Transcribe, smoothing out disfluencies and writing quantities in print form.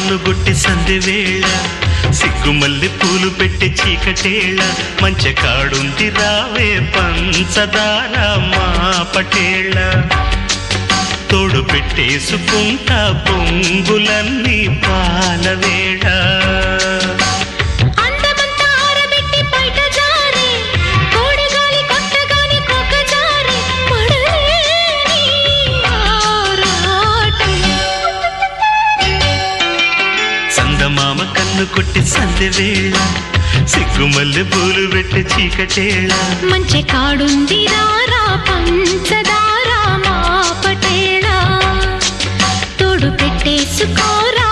కన్నుగొట్టి సంధి వేళ సిగ్గుమల్లి పూలు పెట్టి చీకటేళ మంచె కాడుంది రావే పంచదార మా పటేళ తోడు పెట్టేసుకుంటా పొంగులన్నీ పాలవేళ మామ కన్ను కొట్టి సంధి వేళ సిగ్గుమల్లి పూలు పెట్టి చీకటేళ మంచి కాడుంది రారా పంచదార మా పటేళ తోడు పెట్టేసుకోరా